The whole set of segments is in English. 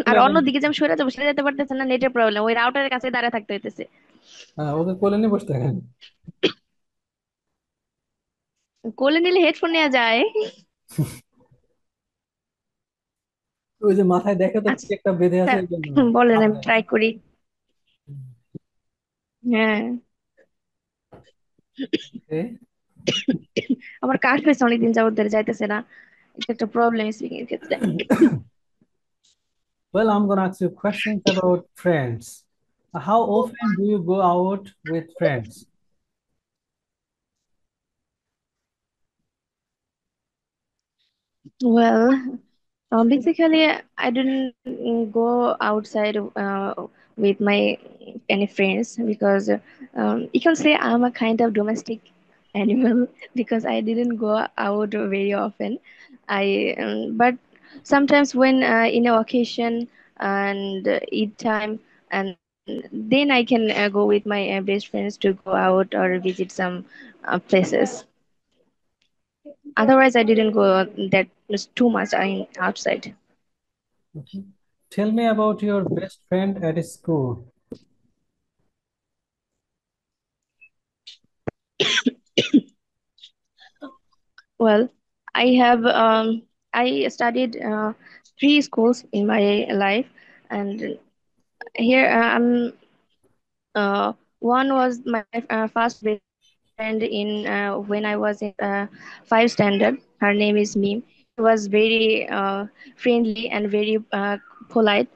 আর কোলে নেন। অন্যদিকে যে আমি সরে যেতে পারতেছে না, নেটের প্রবলেম, ওই রাউটারের কাছে দাঁড়ায় থাকতে হইতেছে। হ্যাঁ, ওকে কোলে নিয়ে বসে থাকেন। কোলে নিলে হেডফোন নেওয়া যায়। ওই যে মাথায় দেখে তো কি আচ্ছা, একটা বেঁধে আছে এই জন্য। বলেন, আমি হাতে। ট্রাই করি। হ্যাঁ। ওকে। আমার কাশ হয়েছে অনেকদিন যাবত ধরে, যাইতেছে না। এটা একটা প্রবলেম স্পিকিং এর ক্ষেত্রে। Well, I'm gonna ask you questions about friends. How often do you go out with friends? Well, basically, I didn't go outside with my any friends because you can say I'm a kind of domestic animal because I didn't go out very often. But sometimes when in a occasion and eat time, and then I can go with my best friends to go out or visit some places. Otherwise, I didn't go that too much outside. Okay. Tell me about your best friend at school. Well, I have I studied three schools in my life, and here one was my first best friend in when I was in five standard. Her name is Mim. She was very friendly and very polite.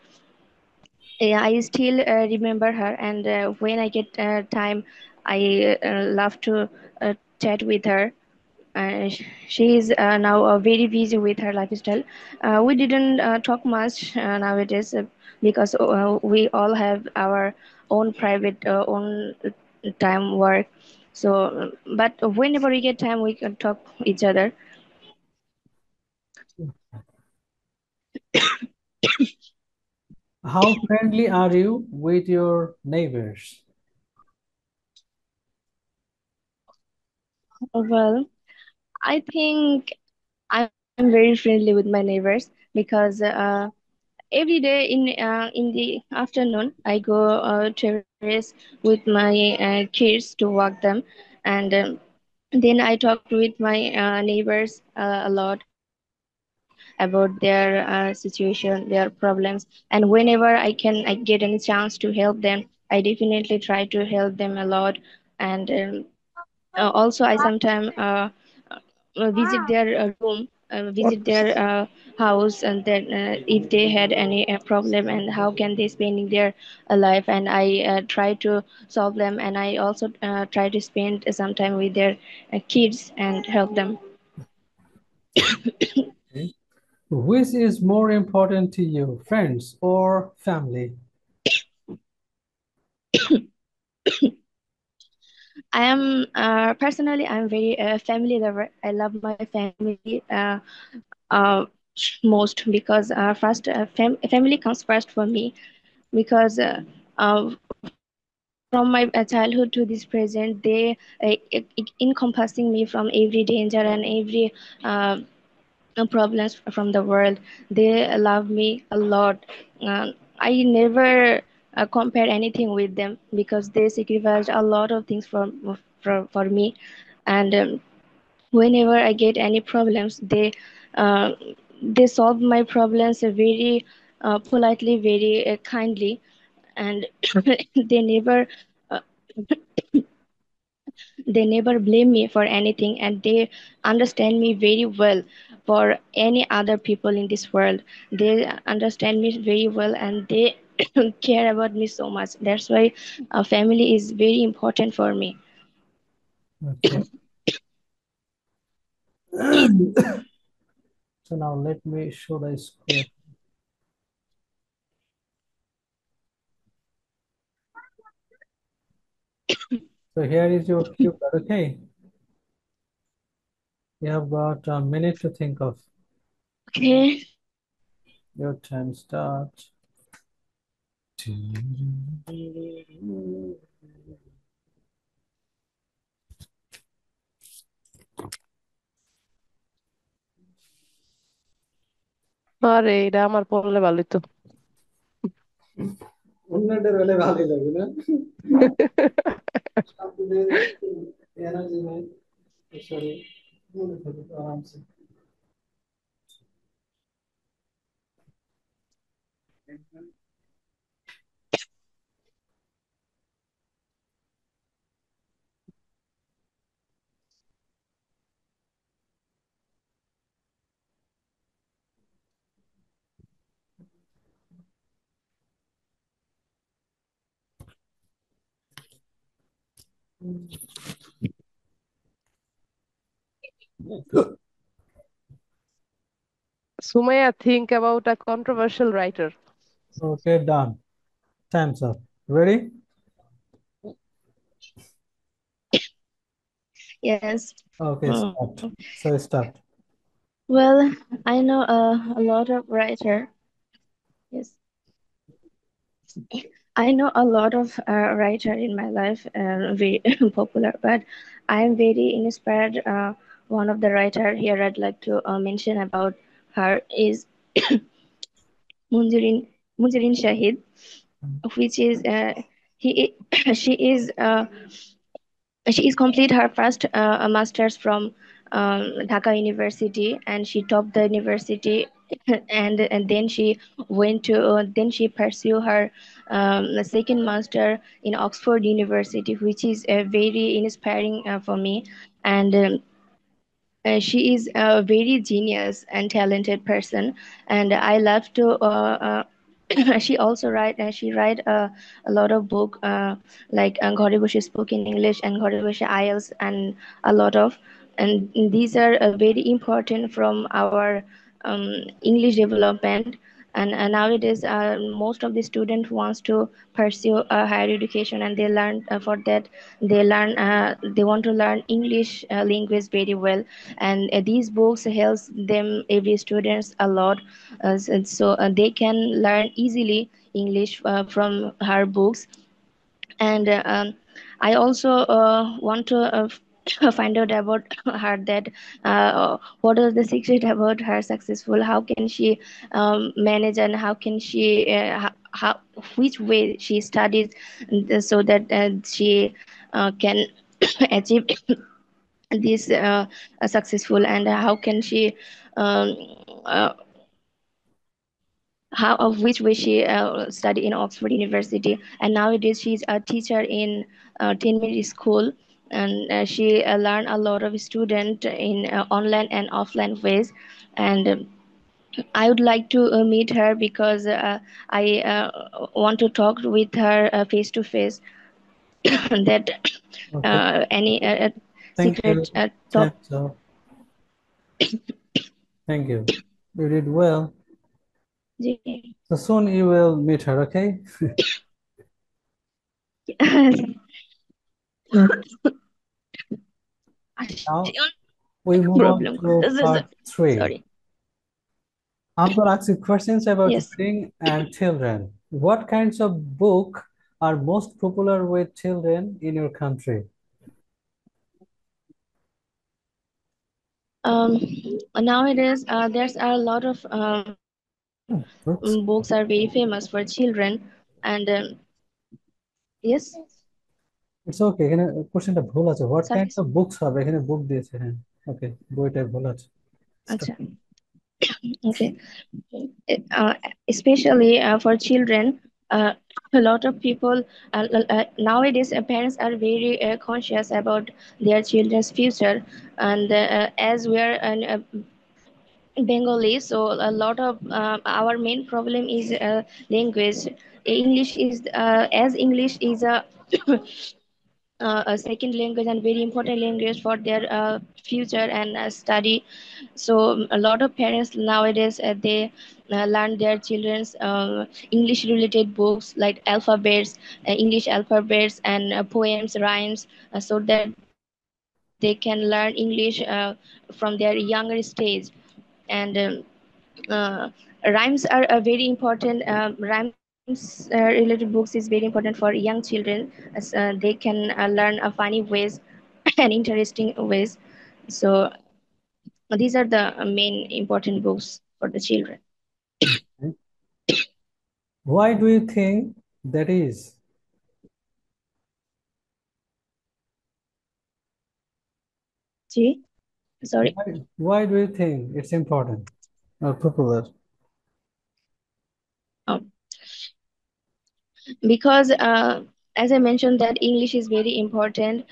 Yeah, I still remember her, and when I get time, I love to chat with her. She is now very busy with her lifestyle. We didn't talk much nowadays because we all have our own private own time work. So, but whenever we get time, we can talk each other. How friendly are you with your neighbors? Well, I think I'm very friendly with my neighbors because every day in the afternoon I go terrace with my kids to walk them, and then I talk with my neighbors a lot about their situation, their problems, and whenever I get any chance to help them, I definitely try to help them a lot. And also I sometimes visit their room, visit their house, and then if they had any problem and how can they spending their life, and I try to solve them, and I also try to spend some time with their kids and help them. Okay. Which is more important to you, friends or family? I am personally I'm very family lover. I love my family uh, most because first family comes first for me because from my childhood to this present, they encompassing me from every danger and every uh, problems from the world. They love me a lot. I never compare anything with them because they sacrificed a lot of things for me. And whenever I get any problems, uh, they solve my problems very politely, very kindly, and they never uh, they never blame me for anything, and they understand me very well. For any other people in this world, they understand me very well, and they care about me so much. That's why family is very important for me. Okay. So now let me show the square. So here is your cue card. Okay. You have got a minute to think of. Okay. Your time starts. আরে এটা আমার পড়লে ভালোই তো। उन्नत वाले भाले लगे ना आपको दे एनर्जी में सॉरी आराम से Sumaya, think about a controversial writer. Okay done times up ready Yes. Okay Mm. Start so start Well, I know a lot of writer. Yes, I know a lot of writer in my life, very popular. But I am very inspired. One of the writer here I'd like to mention about her is Munzirin Munzirin Shahid, which is he she is she is complete her first masters from Dhaka University, and she topped the university. And then she went to then she pursue her second master in Oxford University, which is very inspiring for me. And she is a very genius and talented person, and I love to she also write a lot of book, like ঘরে বসে spoken English and ঘরে বসে IELTS, and a lot of, and these are very important from our English development. And nowadays most of the student wants to pursue higher education, and they learn for that they want to learn English language very well. And these books helps them every students a lot, so they can learn easily English from her books. And I also want to find out about her, that what is the secret about her successful, how can she manage, and how can she how which way she studies, so that she can achieve this successful, and how can she um, uh, how of which way she study in Oxford University. And nowadays she's a teacher in 10 minute school, and she learn a lot of student in online and offline ways. And I would like to meet her, because I want to talk with her face to face, that okay any thank you secret top. Times up thank you you did well so soon you will meet her okay now we move on Problem to করতেছে, part 3. sorry. I'm going to ask you questions about Yes. reading and children. What kinds of book are most popular with children in your country? um Nowadays there's a lot of Oops. books are very famous for children. And yes. It's okay. এখানে কোশ্চেনটা ভুল আছে। What kinds Service. of books হবে? এখানে book দিয়েছে হ্যাঁ। Okay, বইটাই ভুল আছে। Stop. Acha. Okay. uh, Especially for children, a lot of people nowadays parents are very conscious about their children's future. And as we are an Bengali, so a lot of our main problem is language. English is as English is a second language and very important language for their future and study. So a lot of parents nowadays they learn their children's English related books like alphabets, English alphabets, and poems, rhymes, so that they can learn English from their younger stage. And uh, rhymes are very important. Rhymes related books is very important for young children, as they can learn funny ways and interesting ways. So these are the main important books for the children. Okay. Why do you think that is? See, sorry. Why do you think it's important or popular? Um, because as I mentioned that English is very important.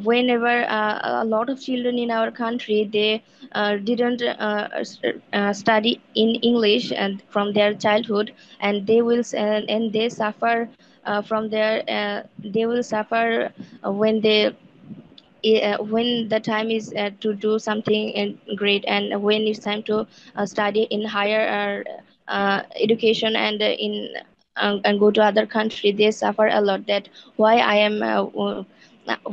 Whenever a lot of children in our country, they didn't study in English and from their childhood, and they will and they suffer from their they will suffer when they when the time is to do something great, and when it's time to study in higher education and and go to other country, they suffer a lot. That why I am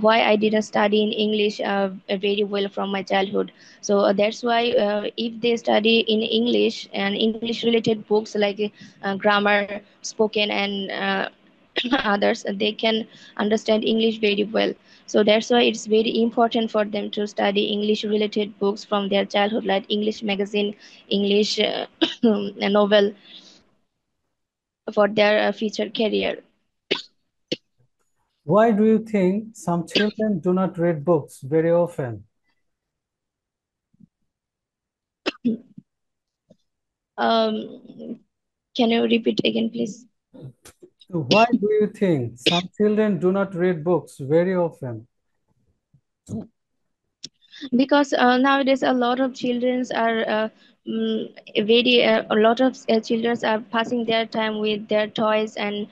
why I didn't study in English very well from my childhood. So that's why if they study in English and English related books like grammar, spoken, and others, they can understand English very well. So that's why it's very important for them to study English related books from their childhood, like English magazine, English novel, for their future career. Why do you think some children do not read books very often? Can you repeat again, please? Why do you think some children do not read books very often? Because nowadays a lot of children are very a lot of children are passing their time with their toys and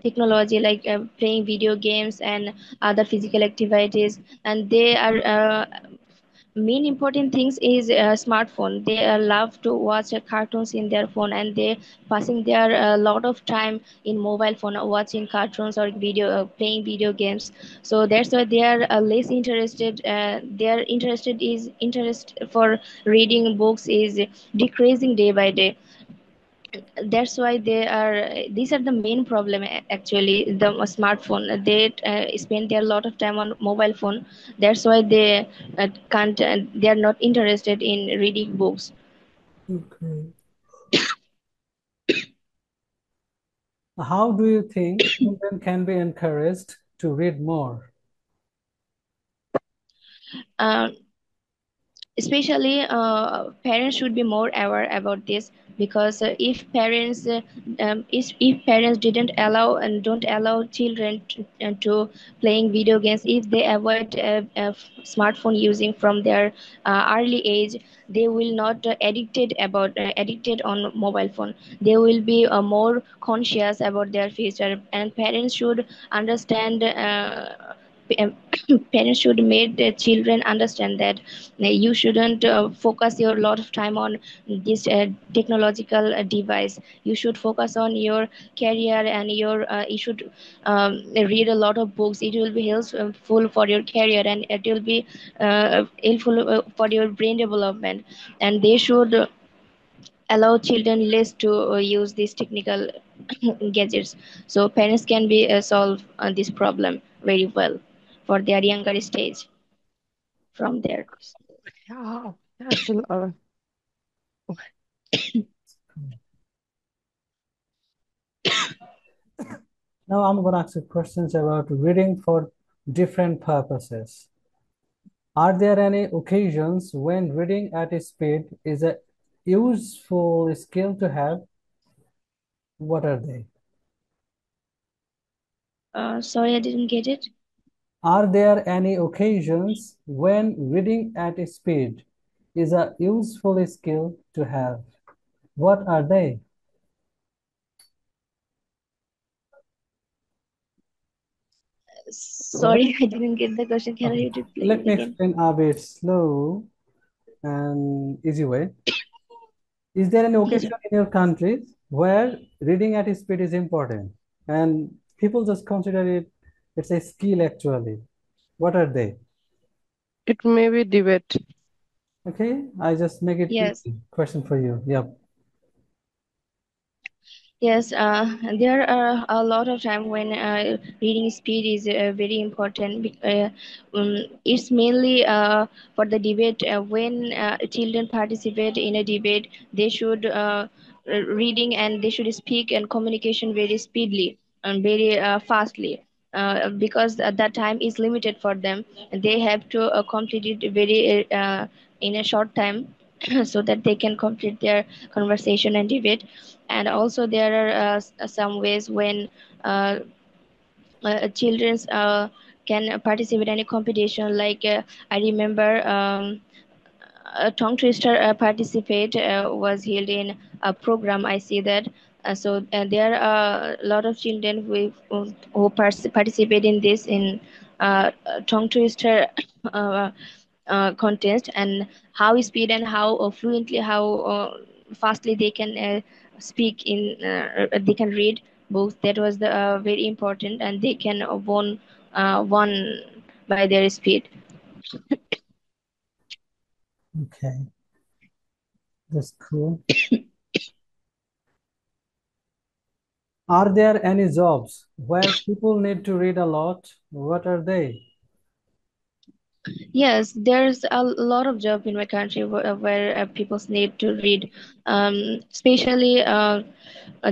technology, like playing video games and other physical activities, and they are main important things is smartphone. They love to watch cartoons in their phone, and they passing their lot of time in mobile phone watching cartoons or video playing video games. So that's why they are less interested. Their interest for reading books is decreasing day by day. That's why they are these are the main problem. Actually, the smartphone, they spend their lot of time on mobile phone. That's why they can't they are not interested in reading books. Okay. How do you think children can be encouraged to read more? uh, Especially parents should be more aware about this, because if parents didn't allow and don't allow children to playing video games, if they avoid smartphone using from their early age, they will not addicted on mobile phone. They will be more conscious about their future, and parents should understand parents should make their children understand that you shouldn't focus your lot of time on this technological device. You should focus on your career, and your you should read a lot of books. It will be helpful for your career, and it will be helpful for your brain development. And they should allow children less to use these technical gadgets, so parents can be solve this problem very well for their younger stage from there. Yeah, actually, Now I'm going to ask you questions about reading for different purposes. Are there any occasions when reading at a speed is a useful skill to have? What are they? Sorry, I didn't get it. Are there any occasions when reading at a speed is a useful skill to have? What are they? Let, Sorry, I didn't get the question. Can okay. you repeat Let it me again? explain a bit slow and easy way. Is there an Yes, occasion sir. in your country where reading at speed is important and people just consider it's a skill actually? What are they? it may be debate. Okay, I just make it Yes. easy. Question for you. Yep. Yes, there are a lot of time when reading speed is very important. It's mainly for the debate. When children participate in a debate, they should reading, and they should speak and communication very speedily and very fastly, because that time is limited for them. They have to complete it very in a short time so that they can complete their conversation and debate. And also there are some ways when uh, children can participate in a competition, like I remember a tongue twister participate was held in a program. I see that. There are a lot of children who participate in this in tongue twister uh, contest, and how speed and how fluently, how fastly they can speak in they can read books. That was the very important, and they can won by their speed. Okay, that's cool. Are there any jobs where people need to read a lot? What are they? Yes, there's a lot of job in my country where people need to read, especially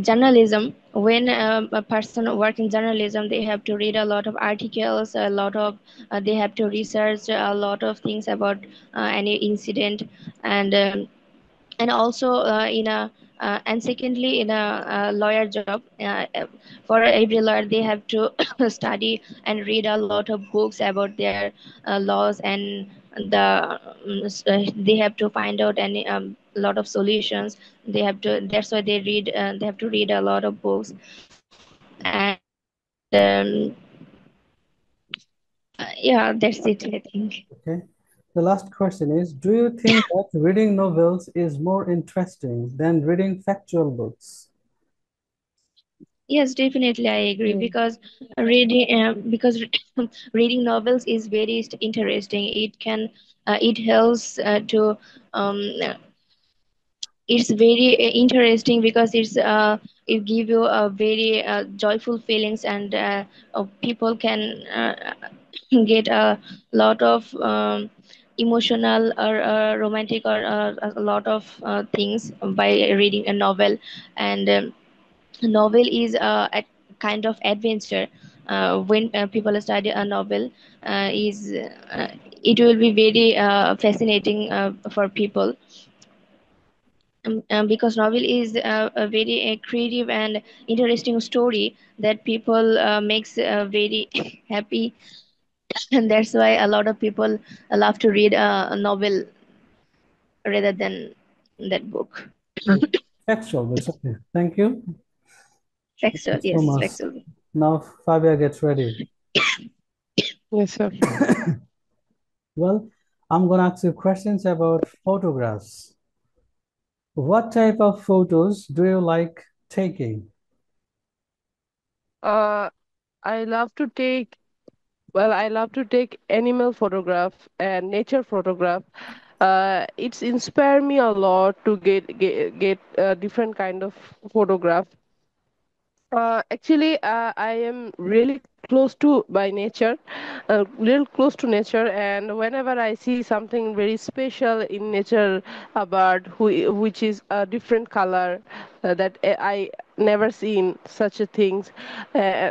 journalism. When a person work in journalism, they have to read a lot of articles, a lot of they have to research a lot of things about any incident. And also in a and secondly, in a lawyer job, for every lawyer they have to study and read a lot of books about their laws, and they have to find out any lot of solutions. They have to, that's why they have to read a lot of books. And yeah, that's it, I think. Okay. The last question is, do you think that reading novels is more interesting than reading factual books? Yes, definitely, I agree, Mm. because because reading novels is very interesting. It helps to it's very interesting because it give you a very joyful feelings, and people can get a lot of emotional or romantic or a lot of things by reading a novel. And novel is a kind of adventure. When people study a novel, is it will be very fascinating for people, because novel is a very creative and interesting story that people makes very happy, and that's why a lot of people love to read a novel rather than that book. Factual books. Okay. Thank you. Factual, Thanks so yes, much. factual. Now, Fabia gets ready. Yes, sir. Well, I'm going to ask you questions about photographs. What type of photos do you like taking? Uh, I love to take, well, I love to take animal photograph and nature photograph. It's inspired me a lot to get different kind of photograph. Actually, I am really close to by nature, real close to nature, and whenever I see something very special in nature, a bird which is a different color that I never seen such a things,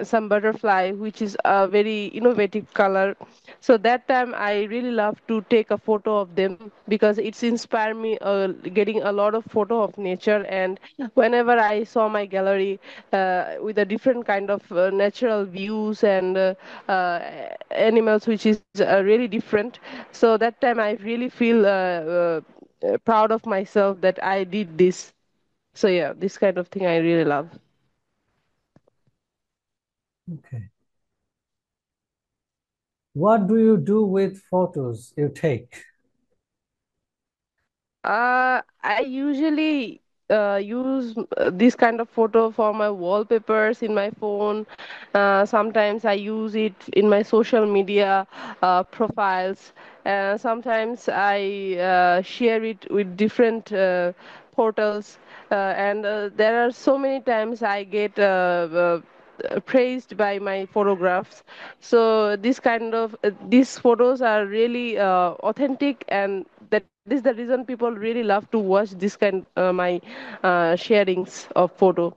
some butterfly which is a very innovative color. So that time I really love to take a photo of them because it's inspired me getting a lot of photo of nature. And whenever I saw my gallery with a different kind of natural views and animals which is really different, so that time I really feel proud of myself that I did this. So yeah, this kind of thing I really love. Okay. What do you do with photos you take? I usually use this kind of photo for my wallpapers in my phone. Sometimes I use it in my social media profiles. Sometimes I share it with different portals. And there are so many times I get praised by my photographs. So this kind of these photos are really authentic, and that is This is the reason people really love to watch this kind my sharings of photo.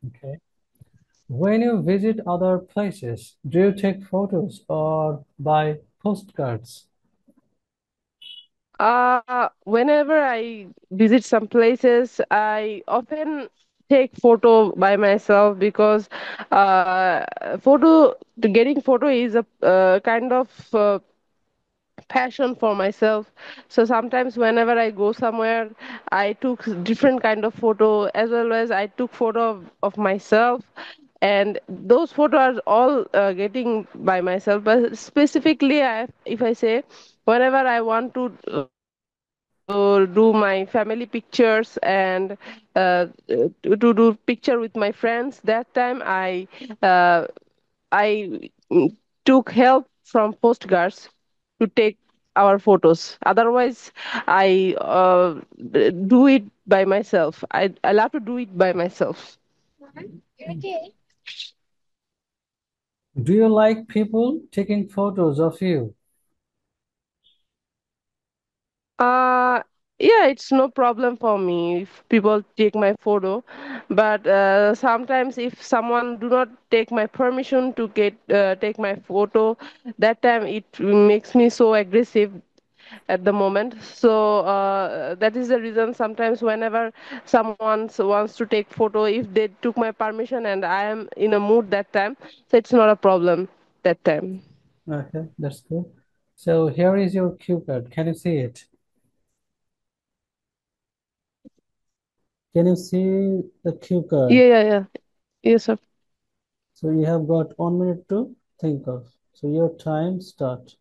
Okay. When you visit other places, do you take photos or buy postcards? Whenever I visit some places, I often take photo by myself because getting photo is a kind of passion for myself. So sometimes whenever I go somewhere, I took different kind of photo, as well as I took photo of myself, and those photos are all getting by myself. But specifically, if I say, whenever I want to do my family pictures and to do picture with my friends, that time uh, I took help from postcards to take our photos. Otherwise, I do it by myself. I love to do it by myself. Do you like people taking photos of you? Uh, yeah, it's no problem for me if people take my photo, but sometimes if someone do not take my permission to get take my photo, that time it makes me so aggressive at the moment. So that is the reason sometimes whenever someone wants to take photo, if they took my permission and I am in a mood that time, so it's not a problem that time. Okay, that's good. So here is your cue card. Can you see it? Can you see the cue card? Yeah, yeah, yeah. Yes, sir. So you have got 1 minute to think of. So your time start.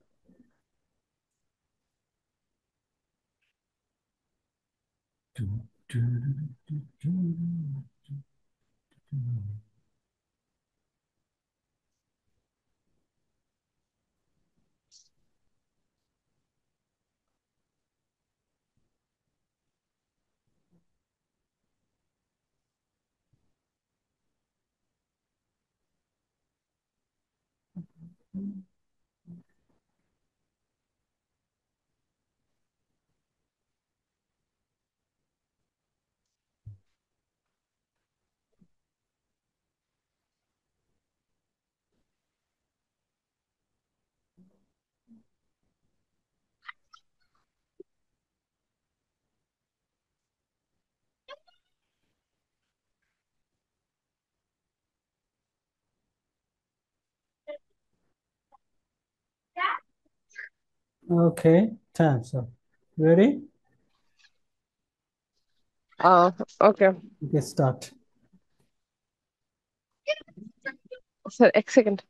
Okay, time's up. Ready? Okay. Okay, start. Sir, a second.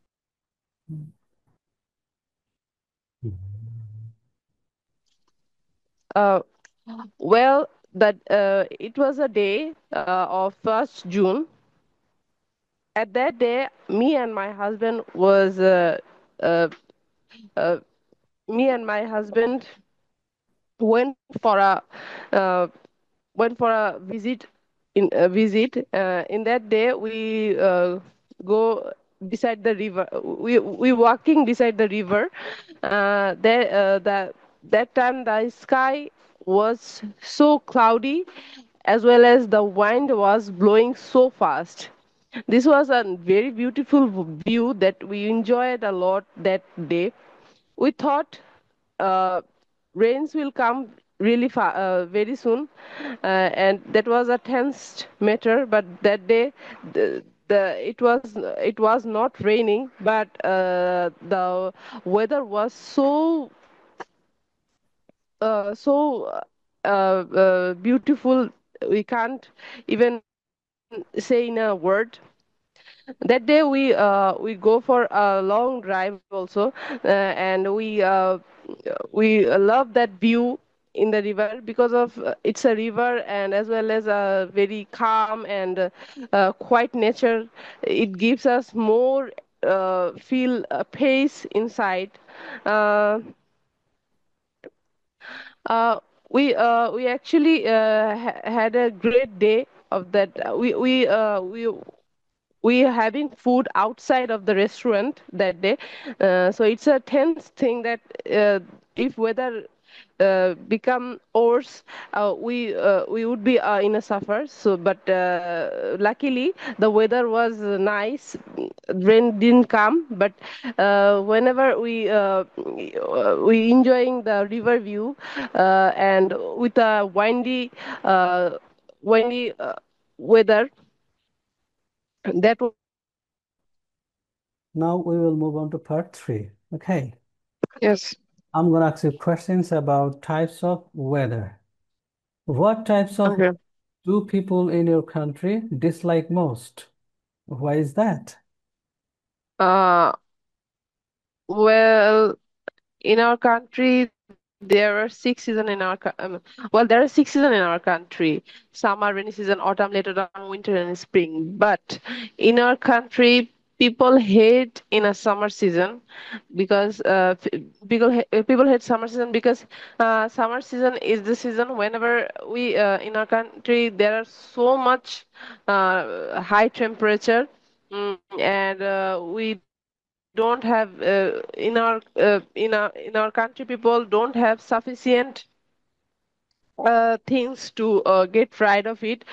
Uh, well, that it was a day of 1st June. At that day, me and my husband was uh, uh, me and my husband went for a uh, went for a visit. In that day, we go beside the river. We walking beside the river. That time the sky was so cloudy, as well as the wind was blowing so fast. This was a very beautiful view that we enjoyed a lot that day. We thought uh, rains will come very soon, and that was a tense matter. But that day, it was not raining, but the weather was beautiful. We can't even say in a word. That day we go for a long drive also, and we love that view in the river because of it's a river, and as well as a very calm and quiet nature. It gives us more feel pace inside. uh, uh, we actually had a great day of that. We are having food outside of the restaurant that day. So it's a tense thing that if weather become worse, we would be in a suffer. So, but luckily the weather was nice. Rain didn't come, but whenever we enjoying the river view, and with a uh, windy weather, that was Now we will move on to part three. Okay. yes. I'm going to ask you questions about types of weather. What types of Okay. do people in your country dislike most? Why is that? Uh, well, in our country, there are six seasons in our well, there are six seasons in our country: summer, rainy season, autumn, late autumn, winter, and spring. But in our country, people hate in a summer season because people hate summer season because summer season is the season whenever we in our country there are so much high temperature. And we don't have in our country, people don't have sufficient things to get rid of it.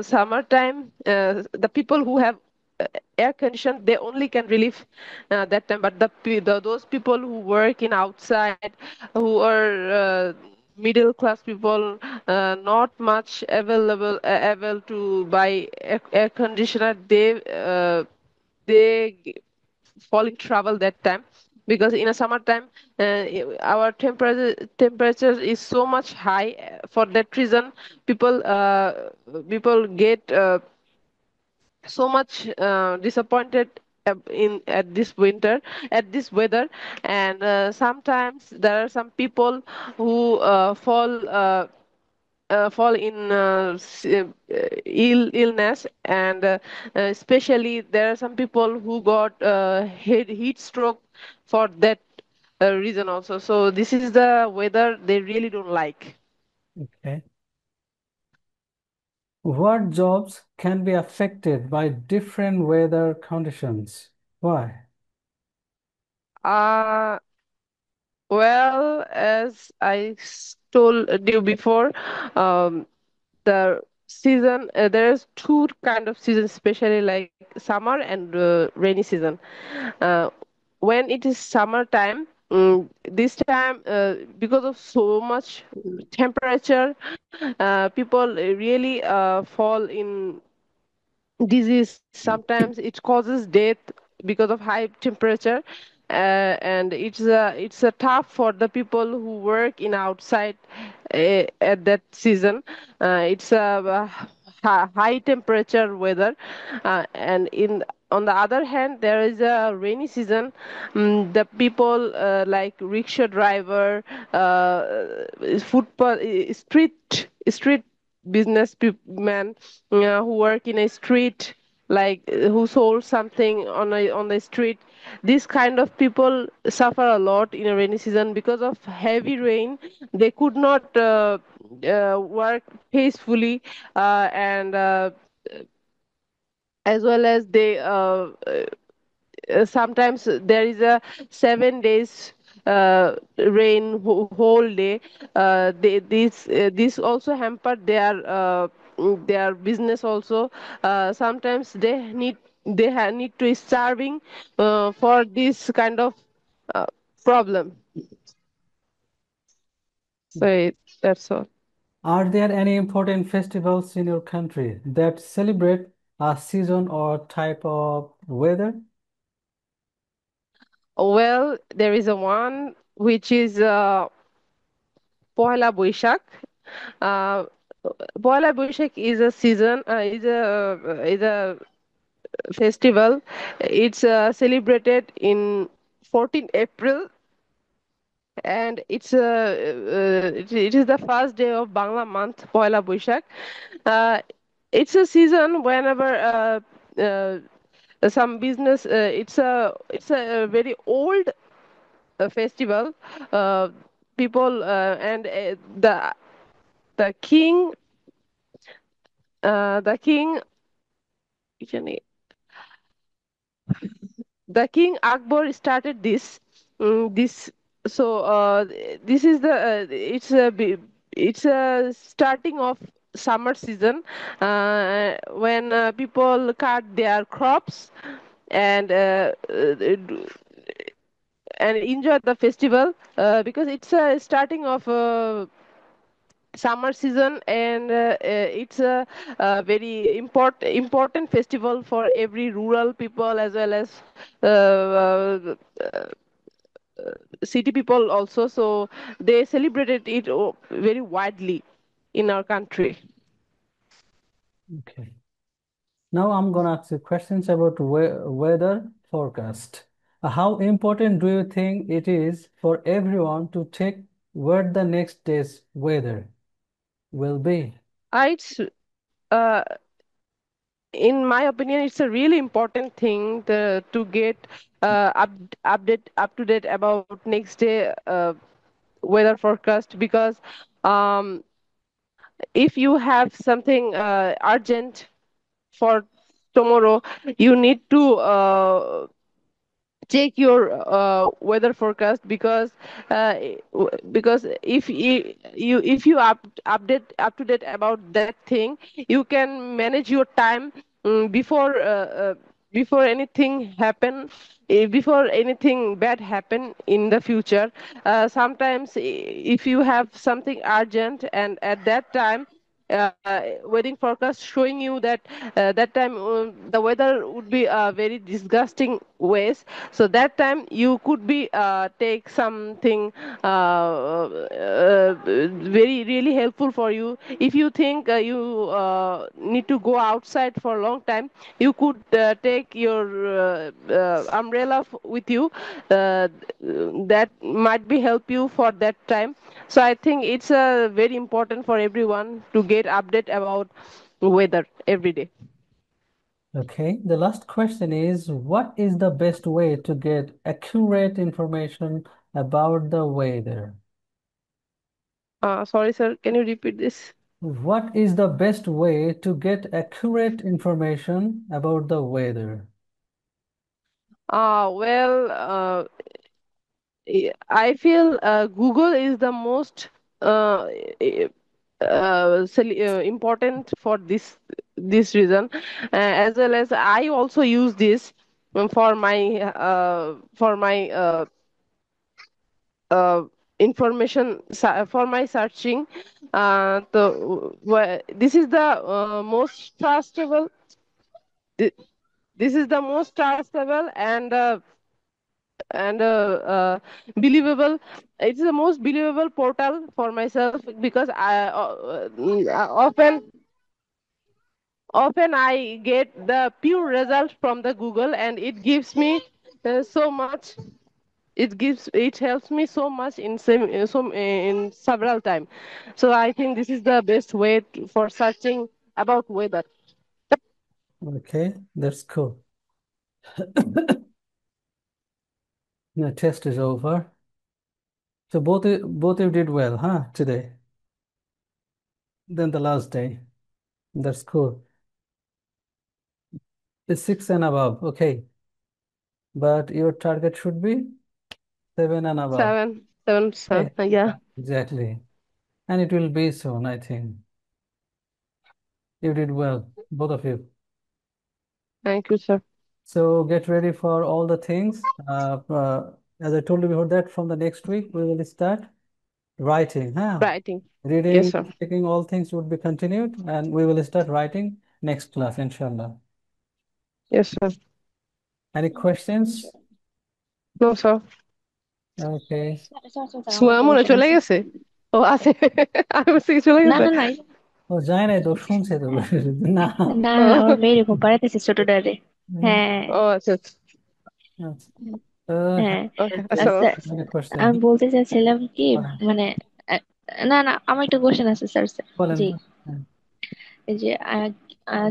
Summertime, the people who have air condition, they only can relieve that time. But those people who work in outside, who are middle class people, not much able to buy air conditioner, they fall in trouble that time, because in a summertime our temperature is so much high. For that reason, people get so much disappointed in at this winter, at this weather. And sometimes there are some people who fall in illness. And especially there are some people who got heat stroke for that reason also. So this is the weather they really don't like. Okay. What jobs can be affected by different weather conditions? Why? uh well, as told you before, um the season, there's two kind of seasons, especially like summer and rainy season. uh, when it is summertime, this time, because of so much temperature, people really fall in disease. Sometimes it causes death because of high temperature. And it's a tough for the people who work in outside at that season. It's a high temperature weather. And in on the other hand, there is a rainy season. The people like rickshaw driver, footpath, street business man, who work in a street, like who sold something on the street. These kind of people suffer a lot in a rainy season because of heavy rain. They could not work peacefully. And as well as they sometimes there is a 7 days rain whole day. This also hampered their business also. Sometimes need to starving for this kind of uh, problem. So that's all. Are there any important festivals in your country that celebrate a season or type of weather? Well, there is a one which is Pohela Boishak. Uh, Pohela Boishak is a season, is a festival. It's celebrated in 14 April, and it is the first day of Bangla month, Poila Boishak. Uh, it's a season whenever some business. It's a very old festival. Uh, People and the king the king the king Akbar started this so this is the it's a starting of summer season, when people cut their crops and and enjoy the festival, because it's a starting of summer season, and it's a very important festival for every rural people as well as city people also. So they celebrated it very widely in our country. Okay. Now I'm gonna ask you questions about weather forecast. How important do you think it is for everyone to check what the next day's weather will be? It's uh, in my opinion, it's a really important thing to get up to date about next day weather forecast, because um, if you have something urgent for tomorrow, you need to check your weather forecast, because if you update up to date about that thing, you can manage your time before anything happen, before anything bad happen in the future. Sometimes if you have something urgent and at that time weather forecast showing you that that time the weather would be very disgusting ways, so that time you could be take something very really helpful for you. If you think you need to go outside for a long time, you could take your umbrella with you, that might be help you for that time. So I think it's very important for everyone to get update about weather every day. Okay, the last question is, what is the best way to get accurate information about the weather? Sorry, sir, can you repeat this? What is the best way to get accurate information about the weather? Well, I feel Google is the most uh, eh, important for this reason, as well as I also use this for my uh, information for my searching. This is the most trustable. thi- This is the most trustable and believable. It's the most believable portal for myself, because often I get the pure result from the Google, and it gives me so much. It helps me so much in several time. So I think this is the best way for searching about weather. Okay, that's cool. The test is over. So both you did well, huh, today? Then the last day. That's cool. It's six and above, okay. But your target should be seven and above. Seven, Okay, yeah. exactly. And it will be soon, I think. You did well, both of you. Thank you, sir. So get ready for all the things. As I told you before that, from the next week, we will start writing, huh? Writing. Yes, Reading, sir. checking all things would be continued, and we will start writing next class, inshallah. Yes, sir. Any questions? No, sir. Okay. সোয়া মনে চলে গেছে? ও আছে। আমি বলছি কি চলে না গেছে? না না ও যায় নাই তো, শুনছে তো। না। না ওর ও মেয়ে এরকম পাঠাতেছে ছোটটারে। হ্যাঁ ও আচ্ছা আচ্ছা। হ্যাঁ ওকে, Okay. আচ্ছা, আসসালাম। Any question? আমি বলতে চাচ্ছিলাম কি বলেন, মানে আহ, না না আমার একটা কোশ্চেন আছে স্যার। বলেন। জি, হ্যাঁ, এই যে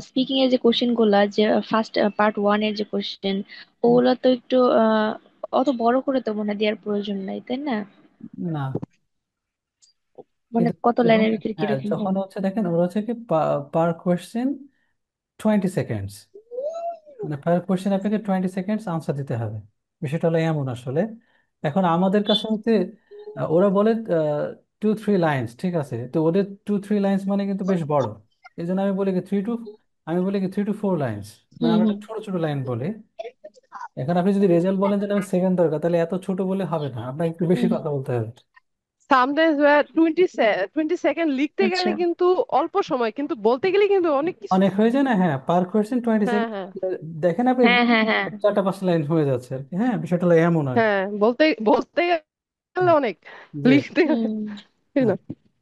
স্পিকিং এর যে কোশ্চেন গুলা, যে ফার্স্ট পার্ট ওয়ান এর যে কোশ্চেন, হুম, ওগুলা তো একটু অত বড় করে তো মনে হয় দেওয়ার প্রয়োজন নাই, তাই না? না, মানে এটা কত যখন, লাইনের ভিতরে হ্যাঁ, কিরকম যখন হবে? হচ্ছে দেখেন, ওরা হচ্ছে কি পার কোয়েশ্চেন 20 সেকেন্ডস, মানে পার কোয়েশ্চেন আপনাকে 20 সেকেন্ডস আনসার দিতে হবে। বিষয়টা হলো এমন আসলে, এখন আমাদের কাছে হচ্ছে ওরা বলে 2-3 লাইন্স, ঠিক আছে, তো ওদের 2-3 লাইন্স মানে কিন্তু বেশ বড়। এই জন্য আমি বলি কি 3-4 লাইন্স, মানে হুম আমরা হুম একটু ছোট ছোট লাইন বলি। এখন আপনি যদি রেজাল্ট বলেন যে আমি সেকেন্ড দরকার, তাহলে এত ছোট বলে হবে না, আপনাকে একটু বেশি হুম। কথা বলতে হবে। সামটাইমস 20 সেকেন্ড লিখতে আচ্ছা। গেলে কিন্তু অল্প সময়, কিন্তু বলতে গেলে কিন্তু অনেক কিছু। অনেক হয়ে যায় না, হ্যাঁ, পার কোয়েশ্চেন টোয়েন্টি হ্যাঁ সেকেন্ড হ্যাঁ দেখেন আপনি, হ্যাঁ হ্যাঁ হ্যাঁ 4-5 লাইন হয়ে যাচ্ছে আর কি। হ্যাঁ, বিষয়টা হলো এমন আর কি। হ্যাঁ, বলতে বলতে গেলে অনেক, যে লিখতে গেলে হুম। তাই হ্যাঁ, না?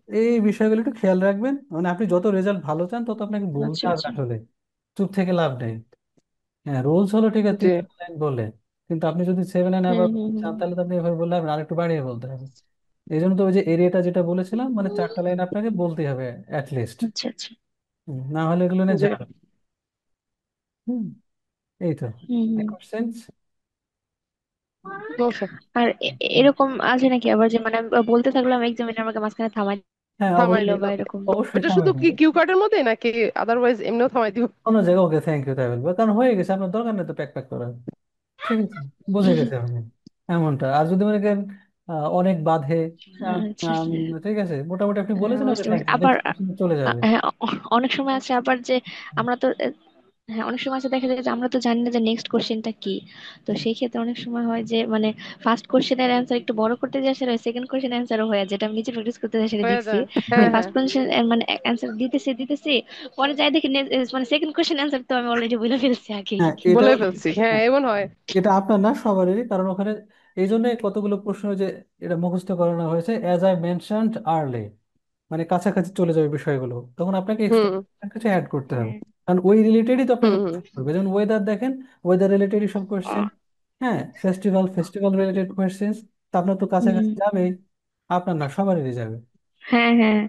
এই বিষয়গুলো একটু খেয়াল রাখবেন, মানে আপনি যত রেজাল্ট ভালো চান তত আপনাকে বলতে আচ্ছা হবে আচ্ছা। আসলে, চুপ থেকে লাভ নেই। হ্যাঁ, রুলস হলো ঠিক আছে জি। 3-4 লাইন বলে, কিন্তু আপনি যদি 7 হুম অ্যাবাভ হুম হুম। চান তাহলে তো আপনি এভাবে বললে হবে না, আরেকটু বাড়িয়ে বলতে হবে। এই জন্য তো ওই যে এরিয়াটা যেটা বলেছিলাম, মানে 4টা লাইন আপনাকে বলতেই হবে অ্যাটলিস্ট। আচ্ছা আচ্ছা। না হলে এগুলো নিয়ে জি। যাবে। হুম, এই তো হুম হুম। কোশ্চেন্স। সমস্যা। আর এরকম আছে নাকি আবার যে মানে বলতে থাকলাম এক্সামিনার আমাকে মাঝখানে থামাই হ্যাঁ, থামাই দিল দিল। বা এরকম? অবশ্যই ওটা শুধু থামাবেন। কি কিউ কার্ডের মধ্যে নাকি আদারওয়াইজ এমনিও থামাই দিব? কোনো জায়গায় ওকে থ্যাংক ইউ তাই বলবো, কারণ হয়ে গেছে, আপনার দরকার নেই তো প্যাক প্যাক করার। ঠিক আছে, বুঝে গেছে আপনি এমনটা। আর যদি মনে করেন অনেক বাধে, আম, আচ্ছা। আম, ঠিক আছে, মোটামুটি আপনি হ্যাঁ বলেছেন ওকে বুঝতে থ্যাংক পারছি। ইউ, আবার নেক্সট কোশ্চেনে চলে যাবে। হ্যাঁ অনেক সময় আছে আবার যে আমরা তো হ্যাঁ অনেক সময় আছে দেখা যায় যে আমরা তো জানি না যে নেক্সট কোশ্চেনটা কি। তো সেই ক্ষেত্রে অনেক সময় হয় যে মানে ফার্স্ট কোশ্চেনের অ্যান্সার একটু বড় করতে যাই, সেটা সেকেন্ড কোশ্চেনের অ্যান্সারও হয়ে যায়, যেটা আমি নিজে প্র্যাকটিস করতে যাই সেটা হয়ে দেখছি। যায়। যে হ্যাঁ হ্যাঁ। ফার্স্ট কোশ্চেন মানে অ্যান্সার দিতেছি পরে যাই দেখি মানে সেকেন্ড কোশ্চেন অ্যান্সার তো আমি অলরেডি বলে ফেলছি আগেই। হ্যাঁ, এটা বলে ফেলছি, হ্যাঁ হ্যাঁ, এমন হয়। এটা আপনার না সবারই, কারণ ওখানে এই জন্য কতগুলো প্রশ্ন যে এটা মুখস্থ করানো হয়েছে, অ্যাজ আই মেনশনড আর্লি, মানে কাছাকাছি চলে যাবে বিষয়গুলো, তখন আপনাকে এক্সট্রা হুম কিছু অ্যাড করতে হবে, হ্যাঁ। কারণ ওই রিলেটেডই তো আপনাকে হুম হুম। প্রশ্ন করবে। যেমন ওয়েদার দেখেন, ওয়েদার রিলেটেডই সব কোয়েশ্চেন। হ্যাঁ, ফেস্টিভ্যাল রিলেটেড কোয়েশ্চেন, তা আপনার তো হুম। কাছাকাছি যাবেই, আপনার না সবারই যাবে। হ্যাঁ হ্যাঁ।